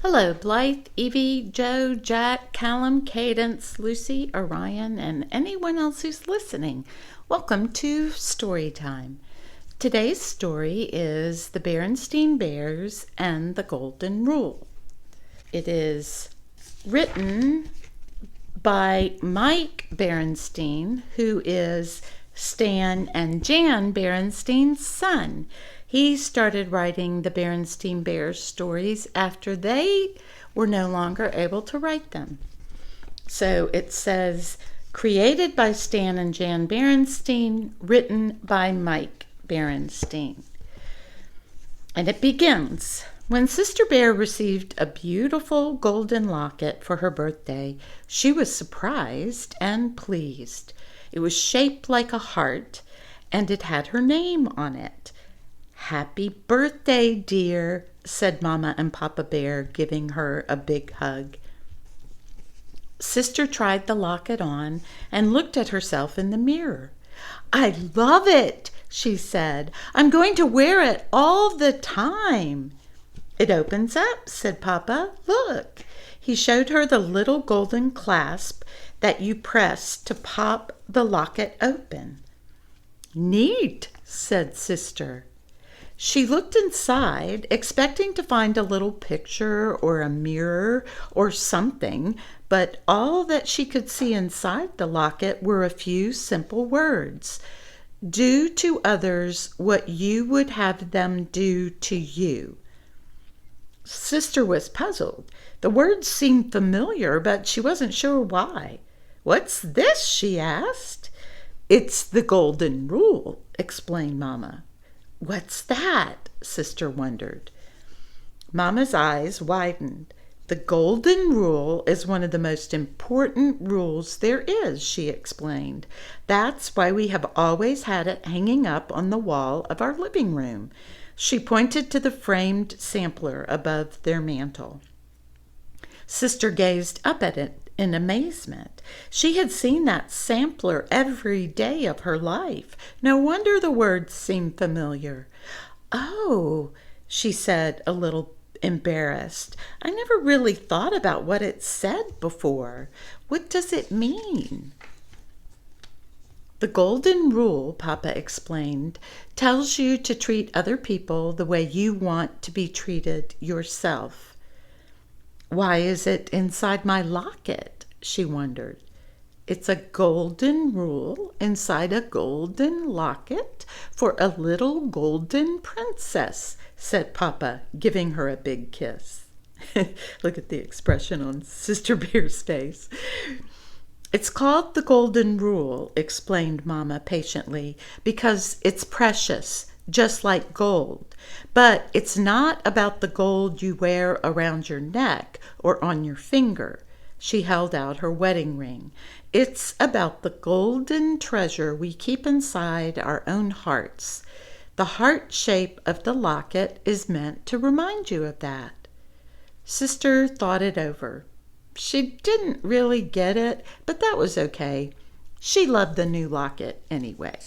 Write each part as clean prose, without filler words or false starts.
Hello, Blythe, Evie, Joe, Jack, Callum, Cadence, Lucy, Orion, and anyone else who's listening. Welcome to Story Time. Today's story is The Berenstain Bears and the Golden Rule. It is written by Mike Berenstain, who is Stan and Jan Berenstain's son. He started writing the Berenstain Bears stories after they were no longer able to write them. So it says, created by Stan and Jan Berenstain, written by Mike Berenstain. And it begins. When Sister Bear received a beautiful golden locket for her birthday, she was surprised and pleased. It was shaped like a heart, and it had her name on it. "Happy birthday, dear," said Mama and Papa Bear, giving her a big hug. Sister tried the locket on and looked at herself in the mirror. "I love it," she said. "I'm going to wear it all the time." "It opens up," said Papa. "Look." He showed her the little golden clasp that you press to pop the locket open. "Neat," said Sister. She looked inside, expecting to find a little picture or a mirror or something, but all that she could see inside the locket were a few simple words. "Do to others what you would have them do to you." Sister was puzzled. The words seemed familiar, but she wasn't sure why. "What's this?" she asked. "It's the Golden Rule," explained Mama. "What's that?" Sister wondered. Mama's eyes widened. "The Golden Rule is one of the most important rules there is," she explained. "That's why we have always had it hanging up on the wall of our living room." She pointed to the framed sampler above their mantel. Sister gazed up at it in amazement. She had seen that sampler every day of her life. No wonder the words seemed familiar. "Oh," she said, a little embarrassed. "I never really thought about what it said before. What does it mean?" "The Golden Rule," Papa explained, "tells you to treat other people the way you want to be treated yourself." "Why is it inside my locket?" she wondered. "It's a golden rule inside a golden locket for a little golden princess," said Papa, giving her a big kiss. Look at the expression on Sister Bear's face. "It's called the Golden Rule," explained Mama patiently, "because it's precious, just like gold. But it's not about the gold you wear around your neck or on your finger." She held out her wedding ring. "It's about the golden treasure we keep inside our own hearts. The heart shape of the locket is meant to remind you of that." Sister thought it over. She didn't really get it, but that was okay. She loved the new locket anyway.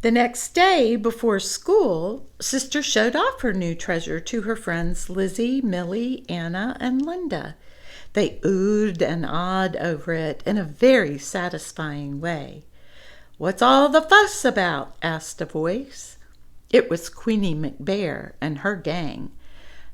The next day, before school, Sister showed off her new treasure to her friends Lizzie, Millie, Anna, and Linda. They oohed and awed over it in a very satisfying way. "What's all the fuss about?" asked a voice. It was Queenie McBear and her gang.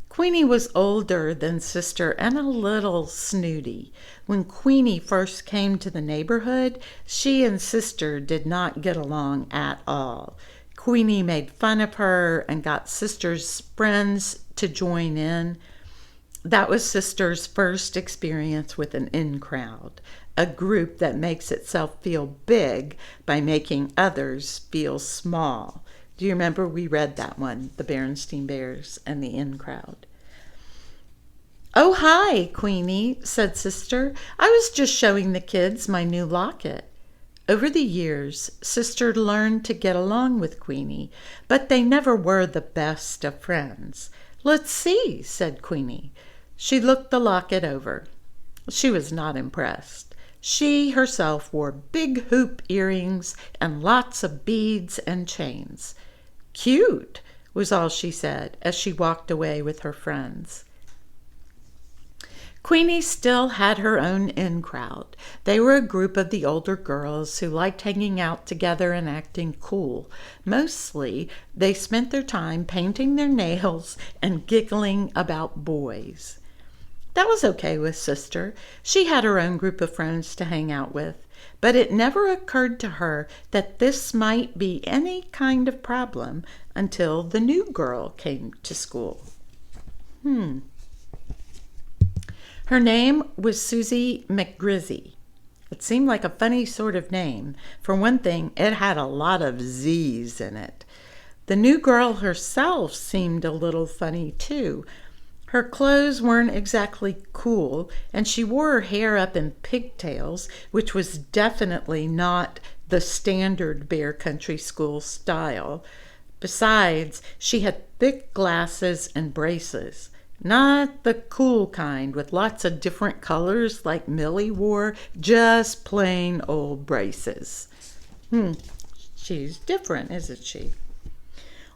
Queenie was older than Sister and a little snooty. When Queenie first came to the neighborhood, she and Sister did not get along at all. Queenie made fun of her and got Sister's friends to join in. That was Sister's first experience with an in-crowd, a group that makes itself feel big by making others feel small. Do you remember we read that one, The Berenstain Bears and the In-Crowd? "Oh, hi, Queenie," said Sister. "I was just showing the kids my new locket." Over the years, Sister learned to get along with Queenie, but they never were the best of friends. "Let's see," said Queenie. She looked the locket over. She was not impressed. She herself wore big hoop earrings and lots of beads and chains. "Cute. was all she said as she walked away with her friends. Queenie still had her own in-crowd. They were a group of the older girls who liked hanging out together and acting cool. Mostly, they spent their time painting their nails and giggling about boys. That was okay with Sister. She had her own group of friends to hang out with. But it never occurred to her that this might be any kind of problem until the new girl came to school. Her name was Susie McGrizzy. It seemed like a funny sort of name. For one thing, it had a lot of Z's in it. The new girl herself seemed a little funny too. Her clothes weren't exactly cool, and she wore her hair up in pigtails, which was definitely not the standard Bear Country School style. Besides, she had thick glasses and braces. Not the cool kind with lots of different colors like Millie wore, just plain old braces. She's different, isn't she?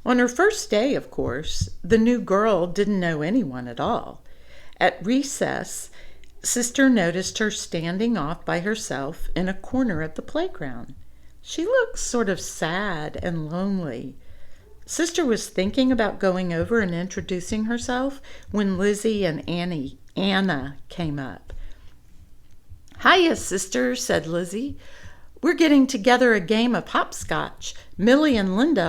On her first day, of course, the new girl didn't know anyone at all. At recess, Sister noticed her standing off by herself in a corner of the playground. She looked sort of sad and lonely. Sister was thinking about going over and introducing herself when Lizzie and Anna came up. "Hiya, Sister," said Lizzie. "We're getting together a game of hopscotch. Millie and Linda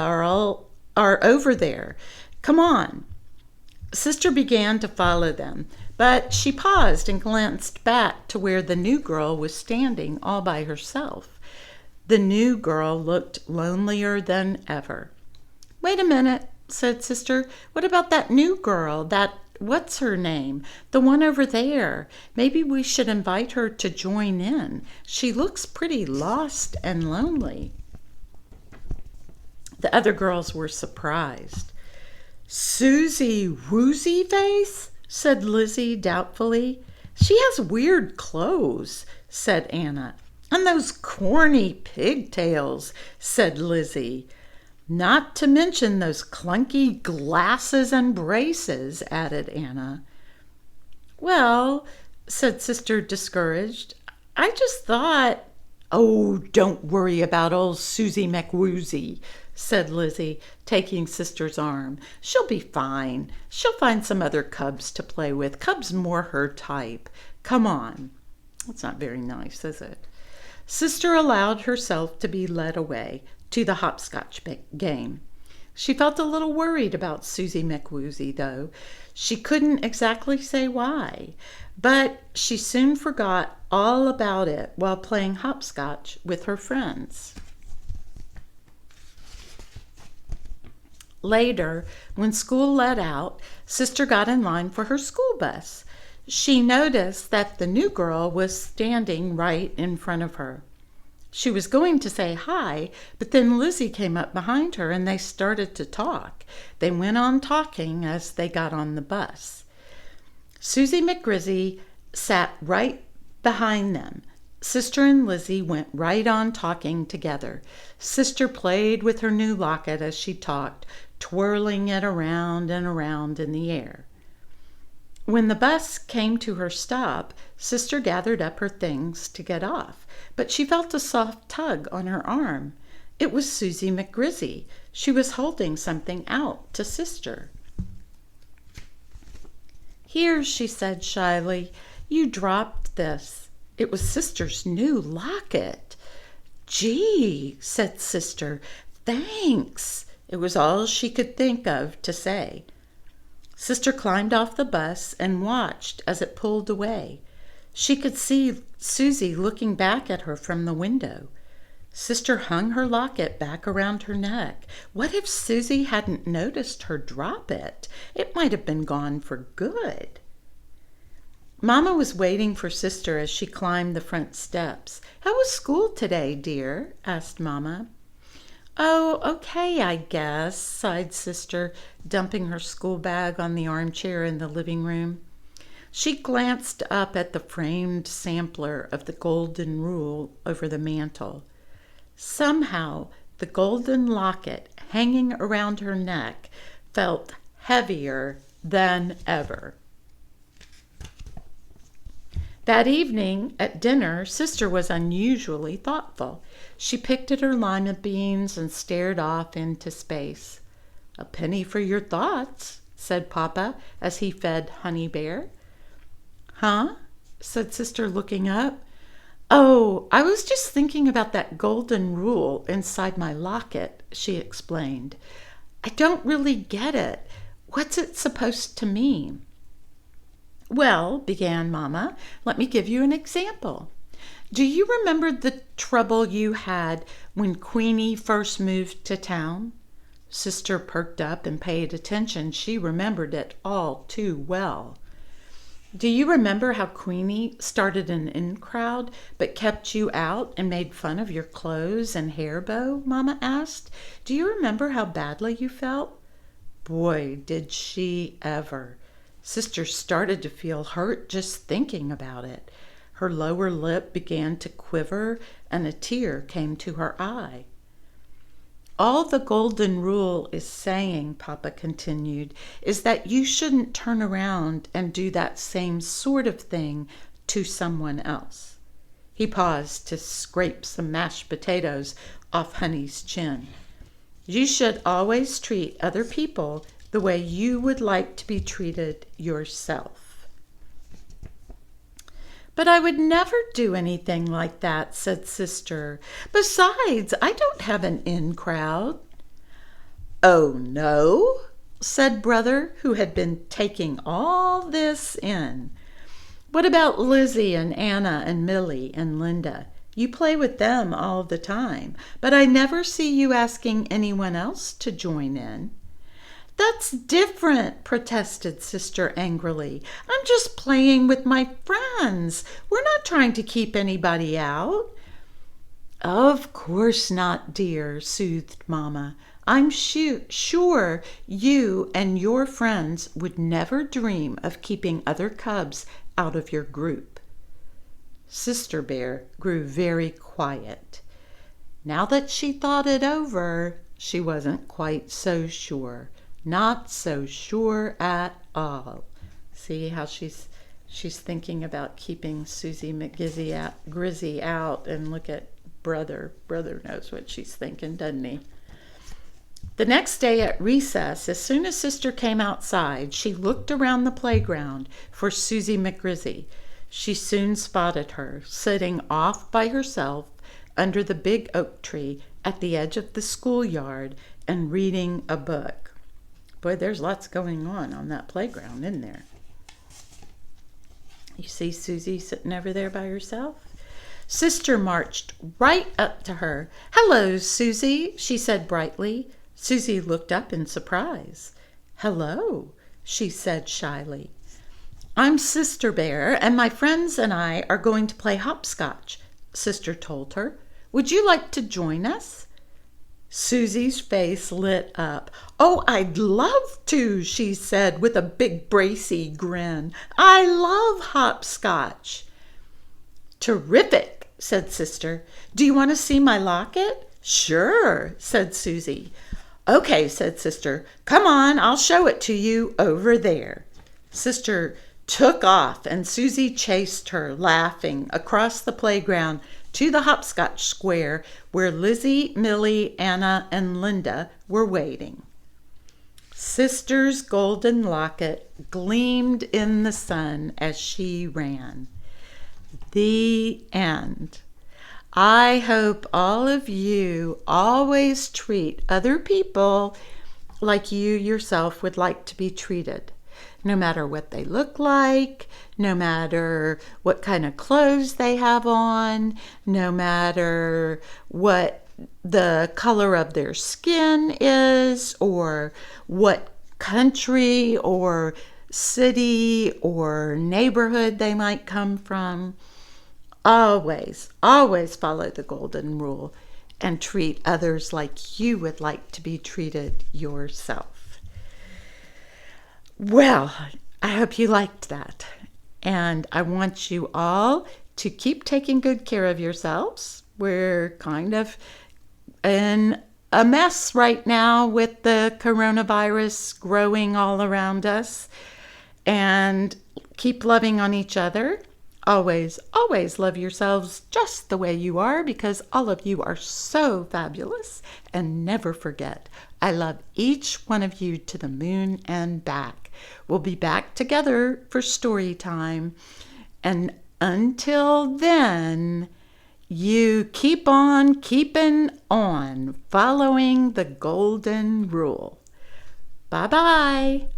are over there. Come on." Sister began to follow them, but she paused and glanced back to where the new girl was standing all by herself. The new girl looked lonelier than ever. "Wait a minute," said Sister. "What about that new girl, what's her name? The one over there. Maybe we should invite her to join in. She looks pretty lost and lonely." The other girls were surprised. "Susie Woozy Face?" said Lizzie doubtfully. "She has weird clothes," said Anna. "And those corny pigtails," said Lizzie. "Not to mention those clunky glasses and braces," added Anna. "Well," said Sister, discouraged, "I just thought—" "Oh, don't worry about old Susie McWoozy," said Lizzie, taking Sister's arm. "She'll be fine. She'll find some other cubs to play with. Cubs more her type. Come on." That's not very nice, is it? Sister allowed herself to be led away to the hopscotch game. She felt a little worried about Susie McWoozy, though. She couldn't exactly say why, but she soon forgot all about it while playing hopscotch with her friends. Later, when school let out, Sister got in line for her school bus. She noticed that the new girl was standing right in front of her. She was going to say hi, but then Lizzie came up behind her and they started to talk. They went on talking as they got on the bus. Susie McGrizzy sat right behind them. Sister and Lizzie went right on talking together. Sister played with her new locket as she talked, twirling it around and around in the air. When the bus came to her stop, Sister gathered up her things to get off, but she felt a soft tug on her arm. It was Susie McGrizzy. She was holding something out to Sister. "Here," she said shyly, "you dropped this." It was Sister's new locket. "Gee," said Sister, "thanks." It was all she could think of to say. Sister climbed off the bus and watched as it pulled away. She could see Susie looking back at her from the window. Sister hung her locket back around her neck. What if Susie hadn't noticed her drop it? It might have been gone for good. Mama was waiting for Sister as she climbed the front steps. "How was school today, dear?" asked Mama. "Oh, okay, I guess," sighed Sister, dumping her school bag on the armchair in the living room. She glanced up at the framed sampler of the golden rule over the mantel. Somehow, the golden locket hanging around her neck felt heavier than ever. That evening at dinner, Sister was unusually thoughtful. She picked at her lima beans and stared off into space. "A penny for your thoughts," said Papa as he fed Honey Bear. "Huh?" said Sister, looking up. "Oh, I was just thinking about that golden rule inside my locket," she explained. "I don't really get it. What's it supposed to mean?" "Well," began Mama, "let me give you an example. Do you remember the trouble you had when Queenie first moved to town?" Sister perked up and paid attention. She remembered it all too well. "Do you remember how Queenie started an in crowd but kept you out and made fun of your clothes and hair bow?" Mama asked. "Do you remember how badly you felt?" Boy, did she ever. Sister started to feel hurt just thinking about it. Her lower lip began to quiver and a tear came to her eye. "All the golden rule is saying," Papa continued, "is that you shouldn't turn around and do that same sort of thing to someone else." He paused to scrape some mashed potatoes off Honey's chin. "You should always treat other people the way you would like to be treated yourself." "But I would never do anything like that," said Sister. "Besides, I don't have an in crowd." "Oh, no?" said Brother, who had been taking all this in. "What about Lizzie and Anna and Millie and Linda? You play with them all the time, but I never see you asking anyone else to join in." "That's different," protested Sister angrily. "I'm just playing with my friends. We're not trying to keep anybody out." "Of course not, dear," soothed Mama. "I'm sure you and your friends would never dream of keeping other cubs out of your group." Sister Bear grew very quiet. Now that she thought it over, she wasn't quite so sure. Not so sure at all. See how she's thinking about keeping Susie Grizzy out, and look at Brother. Brother knows what she's thinking, doesn't he? The next day at recess, as soon as Sister came outside, she looked around the playground for Susie McGrizzy. She soon spotted her, sitting off by herself under the big oak tree at the edge of the schoolyard and reading a book. Boy, there's lots going on that playground, isn't there? You see Susie sitting over there by herself? Sister marched right up to her. "Hello, Susie," she said brightly. Susie looked up in surprise. "Hello," she said shyly. "I'm Sister Bear, and my friends and I are going to play hopscotch," Sister told her. "Would you like to join us?" Susie's face lit up. "Oh, I'd love to," she said with a big bracy grin. "I love hopscotch." "Terrific," said Sister. "Do you want to see my locket?" "Sure," said Susie. "Okay," said Sister. "Come on, I'll show it to you over there." Sister took off, and Susie chased her, laughing, across the playground to the hopscotch square where Lizzie, Millie, Anna, and Linda were waiting. Sister's golden locket gleamed in the sun as she ran. The end. I hope all of you always treat other people like you yourself would like to be treated. No matter what they look like, no matter what kind of clothes they have on, no matter what the color of their skin is, or what country or city or neighborhood they might come from. Always, always follow the golden rule and treat others like you would like to be treated yourself. Well, I hope you liked that. And I want you all to keep taking good care of yourselves. We're kind of in a mess right now with the coronavirus growing all around us. And keep loving on each other. Always, always love yourselves just the way you are, because all of you are so fabulous. And never forget, I love each one of you to the moon and back. We'll be back together for story time. And until then, you keep on keeping on, following the golden rule. Bye-bye.